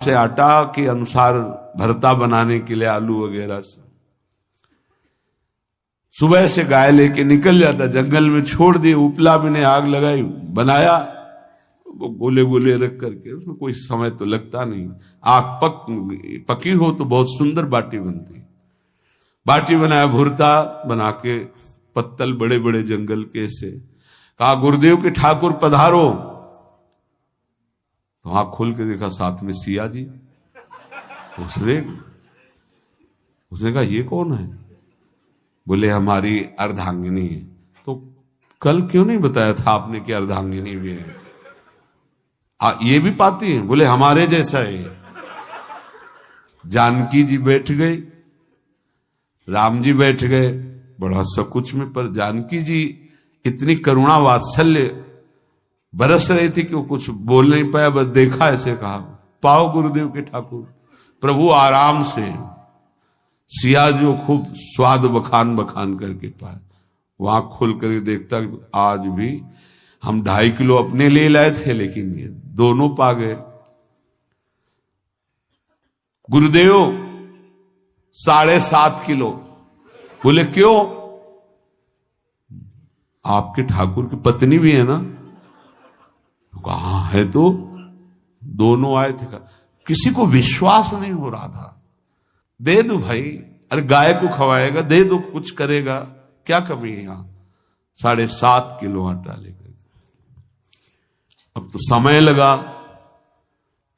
से आटा के अनुसार भरता बनाने के लिए आलू वगैरह से सुबह से गाय लेके निकल जाता, जंगल में छोड़ दिए, उपला में ने आग लगाई, बनाया, वो गोले गोले रख करके, उसमें कोई समय तो लगता नहीं। आग पकी हो तो बहुत सुंदर बाटी बनती। बाटी बनाया, भुरता बना के पत्तल बड़े बड़े जंगल के से कहा गुरुदेव के ठाकुर पधारो। तो आंख खोल के देखा साथ में सिया जी। उसने कहा ये कौन है? बोले हमारी अर्धांगिनी है। तो कल क्यों नहीं बताया था आपने कि अर्धांगिनी भी है? ये भी पाती है? बोले हमारे जैसा है। जानकी जी बैठ गई, राम जी बैठ गए बड़ा सकुच में, पर जानकी जी इतनी करुणा वात्सल्य बरस रही थी कि वो कुछ बोल नहीं पाया, बस देखा, ऐसे कहा पाओ गुरुदेव के ठाकुर। प्रभु आराम से, सिया जो खूब स्वाद बखान बखान करके पाए, वहां खोल करके देखता आज भी हम 2.5 किलो अपने लिए लाए थे, लेकिन ये दोनों पा गए। गुरुदेव 7.5 किलो। बोले क्यों? आपके ठाकुर की पत्नी भी है ना? कहा है तो दोनों आए थे। किसी को विश्वास नहीं हो रहा था। दे दो भाई, अरे गाय को खवाएगा, दे दो, कुछ करेगा, क्या कमी है यहां? 7.5 किलो आटा लेकर। अब तो समय लगा,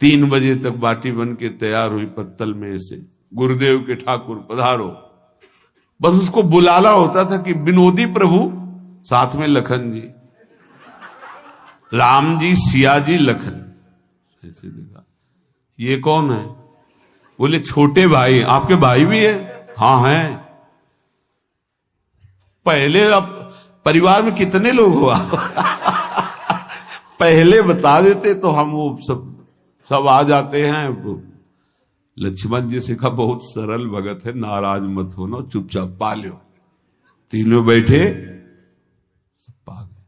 3 बजे तक बाटी बन के तैयार हुई पत्तल में से। गुरुदेव के ठाकुर पधारो। बस उसको बुलाना होता था कि विनोदी प्रभु, साथ में लखन जी, राम जी, सिया जी, लखन। ऐसे देखा, ये कौन है? बोले छोटे भाई। आपके भाई भी है? हाँ है। पहले अब परिवार में कितने लोग हो आप? पहले बता देते तो हम वो सब आ जाते हैं। लक्ष्मण जी से कहा बहुत सरल भगत है, नाराज मत होना, चुपचाप पा लो। तीनों बैठे, सब पा गए।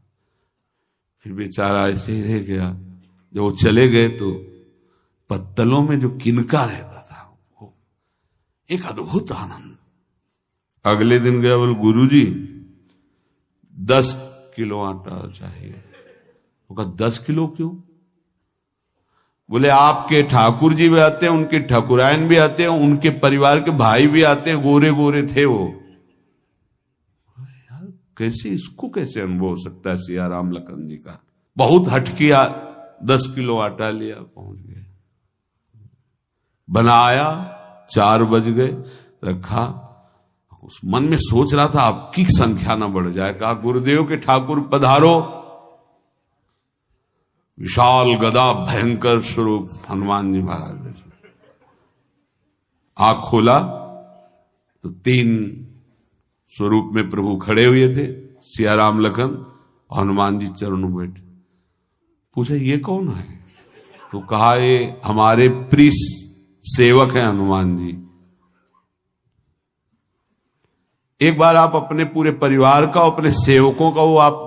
फिर बेचारा ऐसे ही रह गया। जब वो चले गए तो पत्तलों में जो किनका रहता था, वो एक अद्भुत आनंद। अगले दिन गया, बोले गुरुजी 10 किलो आटा चाहिए। वो कहा 10 किलो क्यों? बोले आपके ठाकुर जी भी आते हैं, उनके ठाकुरायन भी आते हैं, उनके परिवार के भाई भी आते हैं, गोरे गोरे थे वो। यार कैसे, इसको कैसे अनुभव हो सकता है सिया राम लखन जी का? बहुत हट किया, 10 किलो आटा लिया, पहुंच गए, बनाया, 4 बज गए, रखा। उस मन में सोच रहा था आपकी संख्या ना बढ़ जाए। कहा गुरुदेव के ठाकुर पधारो। विशाल गदा, भयंकर स्वरूप हनुमान जी महाराज। आंख खोला तो 3 स्वरूप में प्रभु खड़े हुए थे, सिया राम लखन, हनुमान जी चरणों में बैठे। पूछा ये कौन है? तो कहा ये हमारे प्रिय सेवक हैं हनुमान जी। एक बार आप अपने पूरे परिवार का, अपने सेवकों का वो आप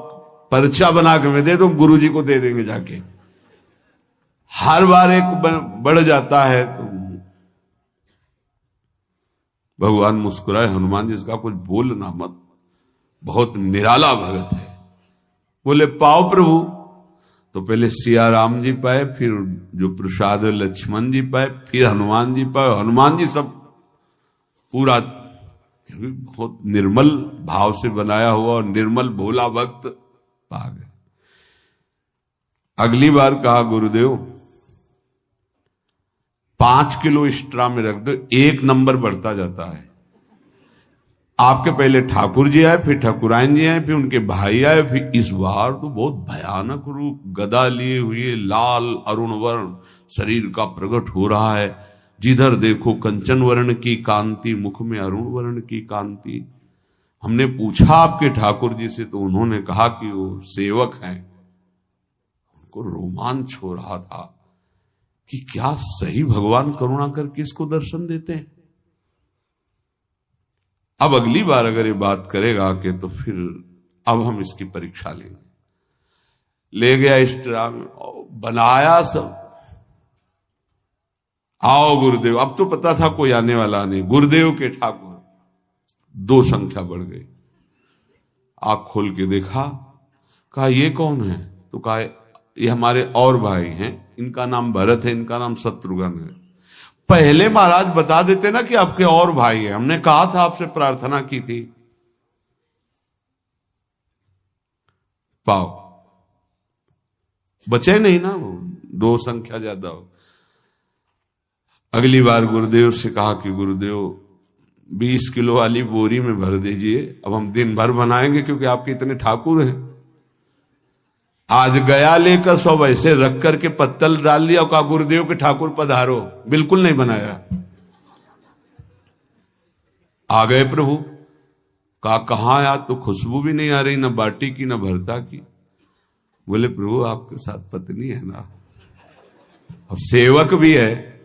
पर्चा बना के मैं दे दो, गुरु जी को दे देंगे जाके। हर बार एक बढ़ जाता है तो भगवान मुस्कुराए, हनुमान जी इसका कुछ बोलना मत, बहुत निराला भगत है। बोले पाओ प्रभु। तो पहले सिया राम जी पाए, फिर जो प्रसाद लक्ष्मण जी पाए, फिर हनुमान जी पाए। हनुमान जी सब पूरा बहुत निर्मल भाव से बनाया हुआ और निर्मल भोला भक्त पा गए। अगली बार कहा गुरुदेव 5 किलो एक्स्ट्रा में रख दो, 1 नंबर बढ़ता जाता है। आपके पहले ठाकुर जी आए, फिर ठाकुरायन जी आए, फिर उनके भाई आए, फिर इस बार तो बहुत भयानक रूप, गदा लिए हुए, लाल अरुण वर्ण शरीर का प्रकट हो रहा है। जिधर देखो कंचन वर्ण की कांति, मुख में अरुण वर्ण की कांति। हमने पूछा आपके ठाकुर जी से तो उन्होंने कहा कि वो सेवक हैं। उनको रोमांच हो रहा था कि क्या सही भगवान करुणा करके इसको दर्शन देते हैं। अब अगली बार अगर ये बात करेगा कि तो फिर अब हम इसकी परीक्षा लेंगे। ले गया इस तरह में, बनाया सब, आओ गुरुदेव। अब तो पता था कोई आने वाला नहीं। गुरुदेव के ठाकुर, 2 संख्या बढ़ गई। आंख खोल के देखा, कहा ये कौन है? तो कहा ये हमारे और भाई हैं, इनका नाम भरत है, इनका नाम शत्रुघ्न है। पहले महाराज बता देते ना कि आपके और भाई हैं, हमने कहा था, आपसे प्रार्थना की थी। पाओ बचे नहीं ना, वो 2 संख्या ज्यादा हो। अगली बार गुरुदेव से कहा कि गुरुदेव 20 किलो वाली बोरी में भर दीजिए, अब हम दिन भर बनाएंगे क्योंकि आपके इतने ठाकुर हैं। आज गया लेकर 100 ऐसे रख करके पत्तल डाल दिया और कहा गुरुदेव के ठाकुर पधारो। बिल्कुल नहीं बनाया। आ गए प्रभु, कहा कहां यार, तो खुशबू भी नहीं आ रही, ना बाटी की ना भरता की। बोले प्रभु आपके साथ पत्नी है ना, अब सेवक भी है,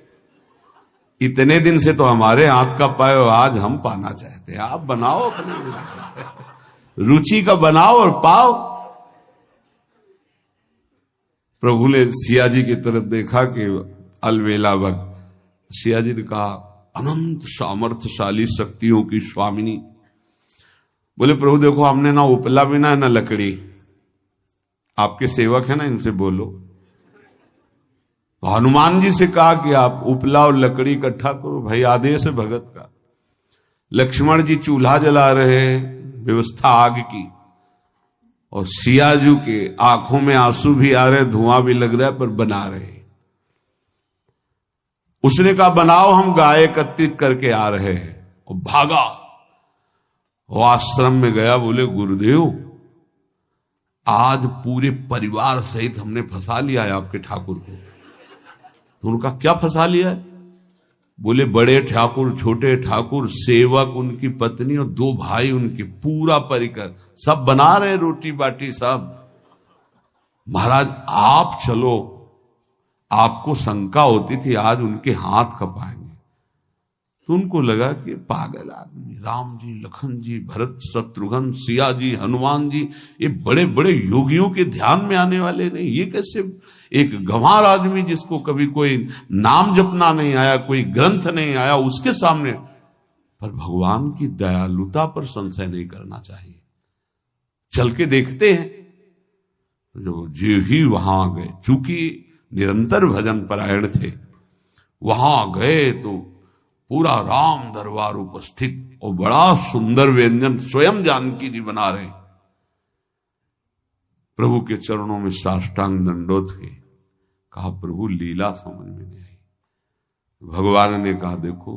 इतने दिन से तो हमारे हाथ का पाए, आज हम पाना चाहते हैं, आप बनाओ, अपनी रुचि का बनाओ और पाओ। प्रभु ने सिया जी की तरफ देखा कि अलवेला भक्त। सिया जी ने कहा अनंत सामर्थ्यशाली शक्तियों की स्वामिनी। बोले प्रभु देखो, हमने ना उपला बिना है ना लकड़ी, आपके सेवक है ना, इनसे बोलो। हनुमान जी से कहा कि आप उपला और लकड़ी इकट्ठा करो, भाई आदेश है भगत का। लक्ष्मण जी चूल्हा जला रहे हैं, व्यवस्था आग की, और सियाजू के आंखों में आंसू भी आ रहे, धुआं भी लग रहा है, पर बना रहे। उसने कहा बनाओ, हम गाय एकत्रित करके आ रहे हैं, और भागा। वो आश्रम में गया, बोले गुरुदेव आज पूरे परिवार सहित हमने फंसा लिया है आपके ठाकुर को। तो उनका क्या फंसा लिया है? बोले बड़े ठाकुर, छोटे ठाकुर, सेवक, उनकी पत्नी और 2 भाई उनके, पूरा परिकर, सब बना रहे रोटी बाटी सब। महाराज आप चलो, आपको शंका होती थी आज उनके हाथ कपाएंगे। तो उनको लगा कि पागल आदमी, राम जी, लखन जी, भरत, शत्रुघ्न, सिया जी, हनुमान जी, ये बड़े बड़े योगियों के ध्यान में आने वाले नहीं, ये कैसे एक गंवार आदमी जिसको कभी कोई नाम जपना नहीं आया, कोई ग्रंथ नहीं आया, उसके सामने। पर भगवान की दयालुता पर संशय नहीं करना चाहिए। चल के देखते हैं। जो जी ही वहां गए, चूंकि निरंतर भजन परायण थे, वहां गए तो पूरा राम दरबार उपस्थित, और बड़ा सुंदर व्यंजन स्वयं जानकी जी बना रहे। प्रभु के चरणों में साष्टांग दंडोत थे। कहा प्रभु लीला समझ में नहीं आई। भगवान ने कहा देखो,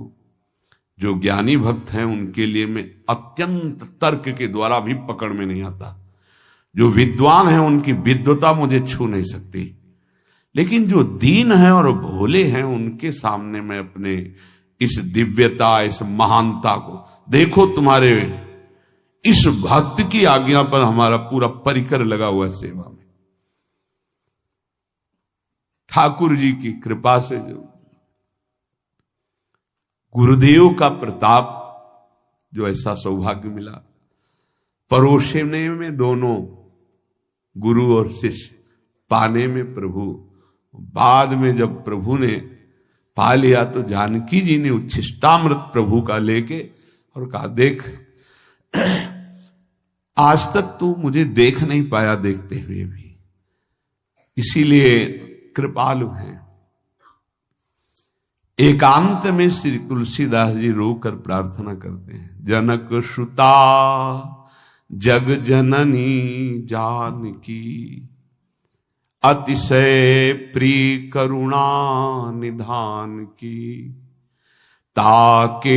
जो ज्ञानी भक्त हैं उनके लिए मैं अत्यंत तर्क के द्वारा भी पकड़ में नहीं आता। जो विद्वान हैं उनकी विद्वता मुझे छू नहीं सकती, लेकिन जो दीन हैं और भोले हैं उनके सामने मैं अपने इस दिव्यता, इस महानता को देखो। तुम्हारे इस भक्त की आज्ञा पर हमारा पूरा परिकर लगा हुआ है सेवा में। ठाकुर जी की कृपा से जो गुरुदेव का प्रताप, जो ऐसा सौभाग्य मिला, परोसने में दोनों गुरु और शिष्य, पाने में प्रभु। बाद में जब प्रभु ने पा लिया तो जानकी जी ने उच्छिष्टामृत प्रभु का लेके और कहा देख, आज तक तू मुझे देख नहीं पाया देखते हुए भी, इसीलिए कृपालु हैं। एकांत में श्री तुलसीदास जी रोकर प्रार्थना करते हैं, जनक सुता जग जननी जानकी, अतिशय प्रिय करुणा निधान की, ताके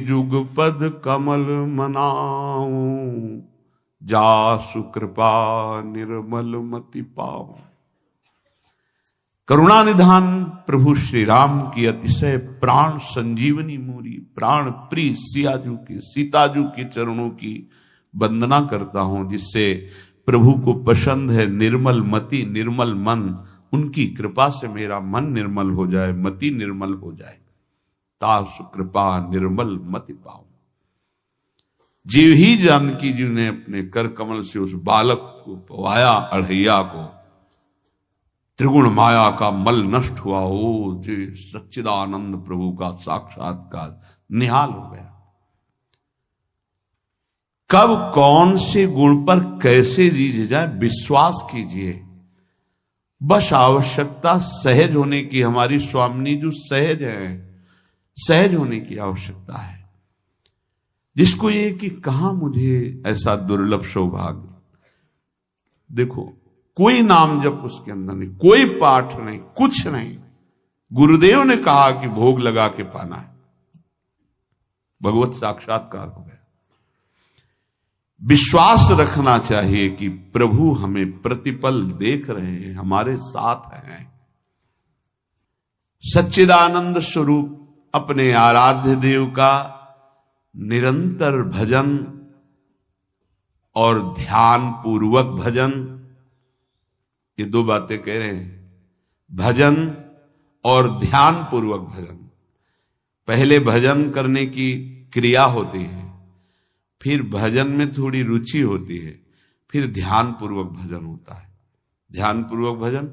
जुगपद कमल मनाऊं, जासु कृपा निर्मल मति पाऊं। करुणा निधान प्रभु श्री राम की अतिशय प्राण संजीवनी मूरी, प्राण प्रिय सियाजू की, सीताजू के चरणों की वंदना करता हूं, जिससे प्रभु को पसंद है निर्मल मति, निर्मल मन। उनकी कृपा से मेरा मन निर्मल हो जाए, मति निर्मल हो जाए। तासु कृपा निर्मल मति पाऊं। जीव ही जानकी जी ने अपने कर कमल से उस बालक को पवाया, अढ़ैया को, त्रिगुण माया का मल नष्ट हुआ, ओ जी सच्चिदानंद प्रभु का साक्षात्कार निहाल हो गया। कब कौन से गुण पर कैसे रीझ जाए विश्वास कीजिए, बस आवश्यकता सहज होने की। हमारी स्वामिनी जो सहज है, सहज होने की आवश्यकता है। जिसको ये कि कहां मुझे ऐसा दुर्लभ सौभाग्य, देखो कोई नाम जप उसके अंदर नहीं, कोई पाठ नहीं, कुछ नहीं। गुरुदेव ने कहा कि भोग लगा के पाना है, भगवत साक्षात्कार हो गया। विश्वास रखना चाहिए कि प्रभु हमें प्रतिपल देख रहे हैं, हमारे साथ हैं। सच्चिदानंद स्वरूप अपने आराध्य देव का निरंतर भजन और ध्यान पूर्वक भजन, ये दो बातें कह रहे हैं, भजन और ध्यान पूर्वक भजन। पहले भजन करने की क्रिया होती है, फिर भजन में थोड़ी रुचि होती है, फिर ध्यान पूर्वक भजन होता है। ध्यान पूर्वक भजन